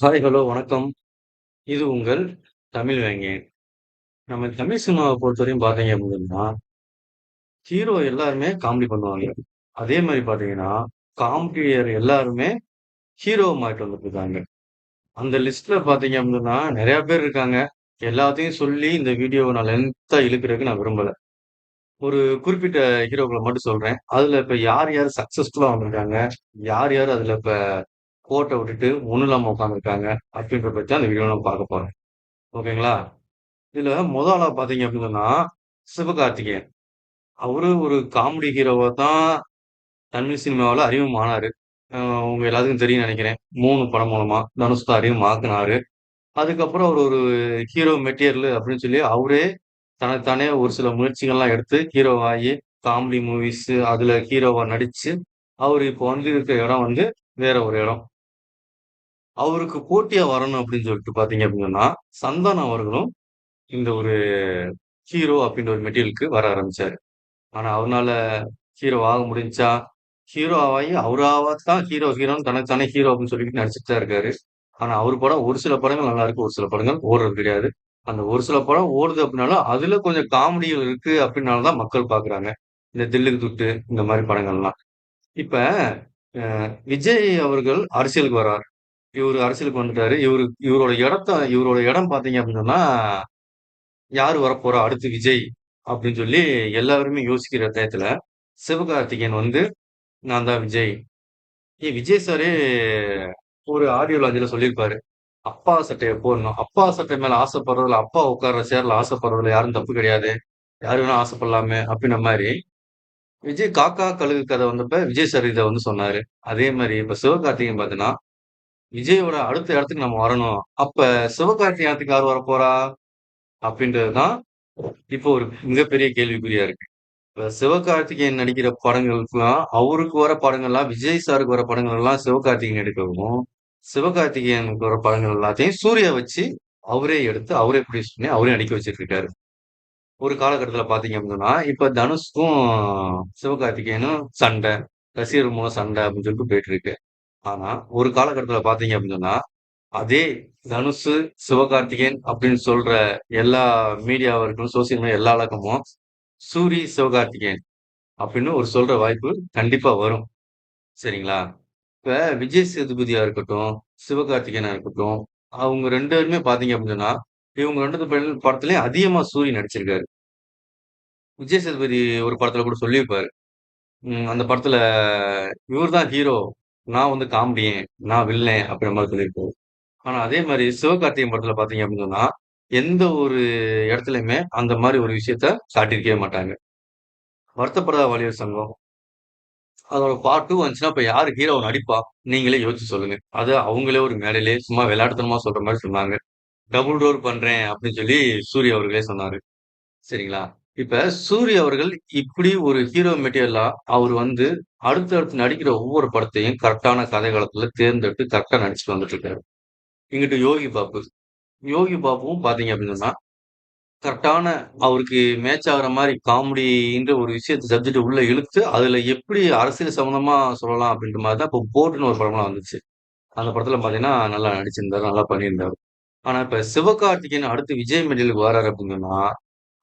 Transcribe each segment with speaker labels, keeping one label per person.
Speaker 1: Hi, hello, வணக்கம். இது உங்கள் தமிழ் வேங்கை. நம்ம தமிழ் சினிமாவ பொறுத்தவரையும் பார்த்தீங்க அப்படின்னா, ஹீரோ எல்லாருமே காமெடி பண்ணுவாங்க. அதே மாரி பார்த்தீங்கன்னா, காமெடியர் எல்லாருமே ஹீரோவ மாறிட்டு வந்துட்டுருக்காங்க. அந்த லிஸ்ட்ல பார்த்தீங்க அப்படின்னா, நெறைய பேர் இருக்காங்க. எல்லாத்தையும் சொல்லி இந்த வீடியோவ நான் லென்த்தா இழுக்கிறதுக்கு நான் விரும்பல. ஒரு குறிப்பிட்ட ஹீரோக்கள மட்டும் சொல்றேன். அதுல இப்ப யார் யார் சக்சஸ்ஃபுல்லா வந்திருக்காங்க, யார் யார் அதுல இப்ப கோட்ட விட்டுட்டு ஒண்ணும் இல்லாம உட்கார்ந்துருக்காங்க, அப்படின்றத பத்தி தான் இந்த வீடியோல நம்ம பார்க்க போறோம். ஓகேங்களா? இதுல மொத ஆளா பார்த்தீங்க அப்டின்னா, சிவகார்த்திகேயன். அவரு ஒரு காமெடி ஹீரோவா தான் தமிழ் சினிமாவுல அறிமுகமானாரு. அ உங்க எல்லாத்துக்கும் தெரியும்னு நெனைக்கிறேன். 3 படம் மூலமா தனுஷ் தான் அறிமுகமாக்குனாரு. அதுக்கப்புறம் அவரு ஒரு ஹீரோ மெட்டீரியல் அப்டின்னு சொல்லி அவரே தனக்கு தானே ஒரு சில முயற்சிகள்லாம் எடுத்து ஹீரோவாகி, காமெடி மூவிஸ் அதுல ஹீரோவா நடிச்சு, அவரு இப்போ வந்து இருக்கிற இடம் வந்து வேற ஒரு இடம். அவருக்கு போட்டியா வரணும் அப்டின்னு சொல்லிட்டு பார்த்தீங்க அப்டின்னா, சந்தானம் அவர்களும் இந்த ஒரு ஹீரோ அப்டின்ற ஒரு மெட்டீரியலுக்கு வர ஆரம்பிச்சாரு. ஆனா அவருனால ஹீரோ ஆக முடிஞ்சுச்சா? ஹீரோ ஆகி அவராவத்தான் ஹீரோன்னு தனக்கு தானே ஹீரோ அப்டின்னு சொல்லிட்டு நடிச்சுட்டு தான் இருக்காரு. ஆனா அவரு படம் ஒரு சில படங்கள் நல்லா இருக்கு. ஒரு சில படங்கள் ஓடுறது கிடையாது. அந்த ஒரு சில படம் ஓடுது அப்டின்னாலும், அதுல கொஞ்சம் காமெடிகள் இருக்கு அப்டின்னால தான் மக்கள் பார்க்குறாங்க. இந்த தில்லுக்கு துட்டு இந்த மாரி படங்கள்லாம். இப்ப அ விஜய் அவர்கள் அரசியலுக்கு வரார். இவரு அரசியலுக்கு வந்துட்டாரு. இவரோட இடம் பார்த்தீங்க அப்டின்னு சொன்னா, யாரு வரப்போறா அடுத்து விஜய் அப்டின்னு சொல்லி எல்லாருமே யோசிக்கிற டயத்துல, சிவகார்த்திகேயன் வந்து நான் தான் விஜய். விஜய் சாரே ஒரு ஆடியோ லாஞ்ச்ல சொல்லியிருப்பாரு. அப்பா சட்டைய போடணும். அப்பா சட்டை மேல ஆசைப்படுறதுல, அப்பா உட்கார்ற சேர்ல ஆசைப்படுறதுல யாரும் தப்பு கிடையாது. யாரு வேணா ஆசைப்படலாமே அப்டின்ன மாரி, விஜய் காக்கா கழுகு கதை வந்தப்ப விஜய் சார் இத வந்து சொன்னாரு. அதே மாரி இப்ப சிவகார்த்திகேயன் பார்த்தீங்கன்னா, விஜயோட அடுத்த இடத்துக்கு நம்ம வரணும். அப்ப சிவகார்த்திகேயன் இடத்துக்கு யார் வரப்போறா? அப்டின்றது தான் இப்போ ஒரு மிகப்பெரிய கேள்விக்குறியா இருக்கு. இப்ப சிவகார்த்திகேயன் நடிக்கிற படங்களுக்குலாம், அவருக்கு வர படங்கள்லாம் விஜய் சாருக்கு வர படங்கள் எல்லாம் சிவகார்த்திகேயன் எடுக்கவும், சிவகார்த்திகேயனுக்கு வர படங்கள் எல்லாத்தையும் சூர்யா வச்சு அவரே எடுத்து, அவரே ப்ரொடியூஸ் பண்ணி, அவரே நடிக்க வச்சுட்டு இருக்காரு. ஒரு காலகட்டத்தில பார்த்தீங்க அப்டின்னா, இப்ப தனுஷ்க்கும் சிவகார்த்திகேயனும் சண்டை. ரசிகர்கள் மூலம் சண்டை அப்டின்னு சொல்லிட்டு போயிட்டு இருக்கு. ஆனா, ஒரு காலகட்டத்தில பார்த்தீங்க அப்டின்னா, அதே தனுஷு, சிவகார்த்திகேயன் அப்டின்னு சொல்ற எல்லா மீடியாவா இருக்கட்டும், சோசியல் மீடியா எல்லா பக்கமும் சூரி, சிவகார்த்திகேயன் அப்படின்னு ஒரு சொல்ற வாய்ப்பு கண்டிப்பா வரும். சரிங்களா? இப்ப விஜய் சேதுபதியா இருக்கட்டும், சிவகார்த்திகேயனா இருக்கட்டும், அவங்க 2 பேருமே பார்த்தீங்க அப்படின்னா, இவங்க 2 படத்துலயும் அதிகமா சூரி நடிச்சிருக்காரு. விஜய் சேதுபதி ஒரு படத்துல கூட சொல்லியிருப்பாரு. அந்த படத்துல இவரு தான் ஹீரோ. நான் வந்து காமெடியன். நான் வில்லன் அப்படின்ற மாரி சொல்லியிருப்பாரு. ஆனா அதே மாரி சிவகார்த்திகேயன் படத்துல பார்த்தீங்க அப்படின்னு சொன்னா, எந்த ஒரு இடத்துலயுமே அந்த மாரி ஒரு விஷயத்த காட்டியிருக்கவே மாட்டாங்க. வருத்தப்படாத வாலிபர் சங்கம். அதோட பார்ட் 2 வந்துச்சுன்னா, அப்ப யாரு ஹீரோவா நடிப்பா? நீங்களே யோசிச்சு சொல்லுங்க. அது அவங்களே ஒரு மேடையிலே சும்மா விளையாட்டுத்தனமா சொல்ற மாரி சொன்னாங்க. டபுள் ரோல் பண்றேன் அப்படின்னு சொல்லி சூர்யா அவர்களே சொன்னாரு. சரிங்களா? இப்ப சூர்யா அவர்கள் இப்படி ஒரு ஹீரோ மெட்டீரியலா அவர் வந்து அடுத்து நடிக்கிற ஒவ்வொரு படத்தையும் கரெக்ட்டான கதைக்களத்துல தேர்ந்தெடுத்து கரெக்ட்டா நடிச்சுட்டு வந்துட்டு இருக்காரு. இங்கிட்டு யோகி பாபு. யோகி பாபுவும் பார்த்தீங்க அப்படின்னு சொன்னா, கரெக்ட்டான அவருக்கு மேட்ச் ஆகுற மாரி காமெடின்ற ஒரு விஷயத்த சப்ஜெக்ட்ட உள்ள இழுத்து, அதுல எப்படி அரசியல் சம்மந்தமா சொல்லலாம் அப்படின்ற மாரி தான் இப்போ போர்ட்ன்னு ஒரு படம்லாம் வந்துச்சு. அந்த படத்துல பார்த்தீங்கன்னா, நல்லா நடிச்சிருந்தாரு. நல்லா பண்ணியிருந்தாரு. ஆனா, இப்ப சிவகார்த்திகேயன் அடுத்து விஜய் மெட்டீரியலுக்கு வராரு அப்படின்னு சொன்னா,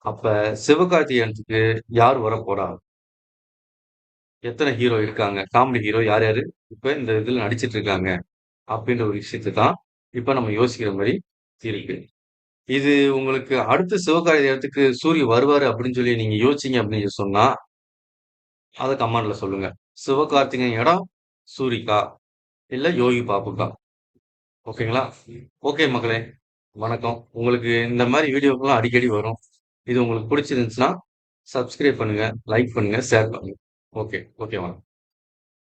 Speaker 1: அப்ப சிவகார்த்திகேயனுக்கு யார் வரப்போறா? எத்தன ஹீரோ இருக்காங்க? காமெடி ஹீரோ யார் யாரு இப்ப இந்த இதுல நடிச்சிட்டு இருக்காங்க? அப்படின்ற ஒரு விஷயத்த தான் இப்ப நம்ம யோசிக்கிற மாரி இருக்கு. இது உங்களுக்கு அடுத்து சிவகார்த்திகேயனுக்கு சூரி வருவாரு அப்படின்னு சொல்லி நீங்க யோசிச்சீங்க அப்படின்னு சொன்னா, அத கமெண்ட்ல சொல்லுங்க. சிவகார்த்திகேயன் இடம் சூரிக்கா? இல்ல யோகி பாபுக்கா? ஓகேங்களா? ஓகே மக்களே! வணக்கம். உங்களுக்கு இந்த மாரி வீடியோக்கெல்லாம் அடிக்கடி வரும். இது உங்களுக்கு பிடிச்சிருந்துச்சுன்னா, சப்ஸ்கிரைப் பண்ணுங்க, லைக் பண்ணுங்க, ஷேர் பண்ணுங்க. ஓகே. ஓகே. வணக்கம்.